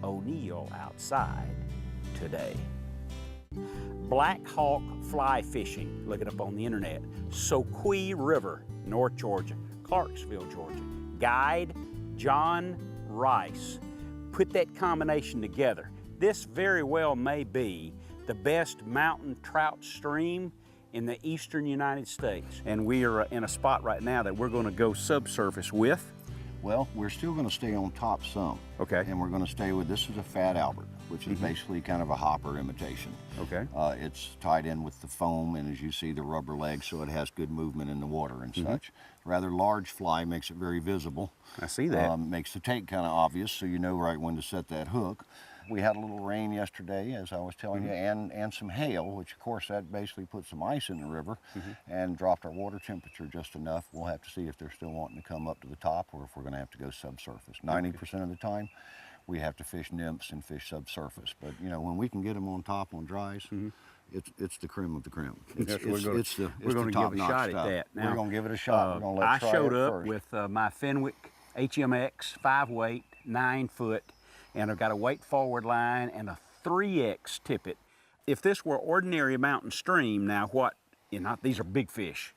O'Neill outside today. Black hawk fly fishing, look it up on the internet. Soque River, North Georgia, Clarksville, Georgia. Guide, John Rice. Put that combination together. This very well may be the best mountain trout stream in the eastern United States. And we are in a spot right now that we're gonna go subsurface with. Well, we're still going to stay on top some. Okay. And we're going to stay with, this is a Fat Albert, which is basically kind of a hopper imitation. Okay. It's tied in with the foam, and as you see, the rubber legs, so it has good movement in the water and such. Rather large fly, makes it very visible. I see that. Makes the take kind of obvious, so you know right when to set that hook. We had a little rain yesterday, as I was telling you, and some hail, which of course that basically put some ice in the river and dropped our water temperature just enough. We'll have to see if they're still wanting to come up to the top or if we're going to have to go subsurface. 90% of the time, we have to fish nymphs and fish subsurface. But you know, when we can get them on top on dries, it's the cream of the cream. We're going to give a shot at that. Now, we're going to give it a shot. We're gonna let I try showed it up first. with my Fenwick HMX 5-weight, 9-foot, and I've got a weight forward line and a 3X tippet. If this were ordinary mountain stream, now what, these are big fish.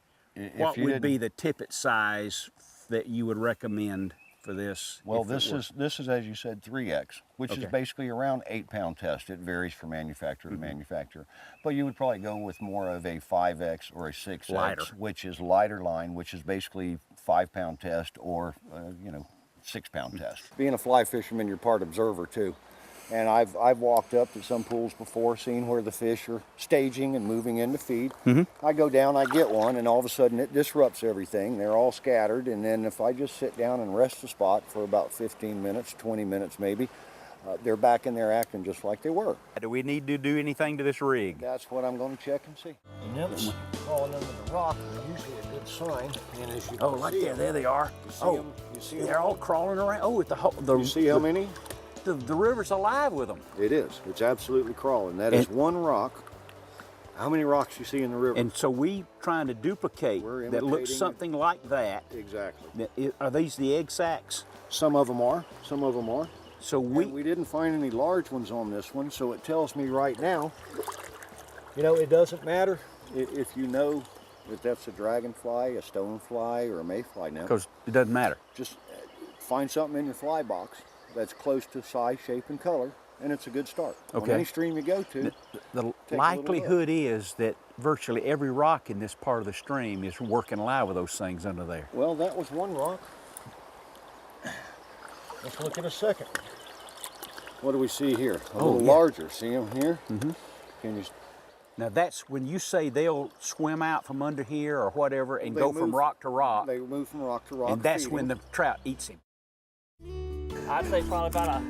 What would be the tippet size that you would recommend for this? Well, this is, as you said, 3X, which is basically around 8-pound test. It varies from manufacturer to manufacturer. But you would probably go with more of a 5X or a 6X, Lighter. which is lighter line, which is basically 5-pound test or, 6-pound test. Being a fly fisherman, you're part observer too. And I've walked up to some pools before, seen where the fish are staging and moving in to feed. I go down, I get one, and all of a sudden it disrupts everything. They're all scattered, and then if I just sit down and rest the spot for about 15 minutes, 20 minutes maybe, they're back in there acting just like they were. Do we need to do anything to this rig? That's what I'm going to check and see. The nymphs crawling under the rock are usually a good sign. And as you right there they are. you see They're all crawling around. Oh, you see how many? The river's alive with them. It is. It's absolutely crawling. That is one rock. How many rocks you see in the river? And so we trying to duplicate that looks something like that. Exactly. Are these the egg sacs? Some of them are. Some of them are. So we didn't find any large ones on this one, so it tells me right now, it doesn't matter if you know that that's a dragonfly, a stonefly, or a mayfly now. Because it doesn't matter. Just find something in your fly box that's close to size, shape, and color, and it's a good start. Okay. On any stream you go to, the likelihood is that virtually every rock in this part of the stream is working live with those things under there. Well, that was one rock. Let's look at a second. What do we see here? A little larger. See them here? Can you? Now that's when you say they'll swim out from under here or whatever and go from rock to rock. They move from rock to rock. And that's when the trout eats him. I'd say probably about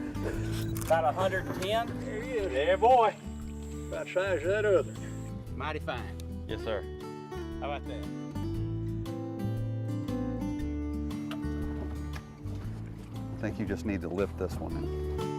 110. There he is. Yeah, boy. About the size of that other. Mighty fine. Yes, sir. How about that? I think you just need to lift this one in.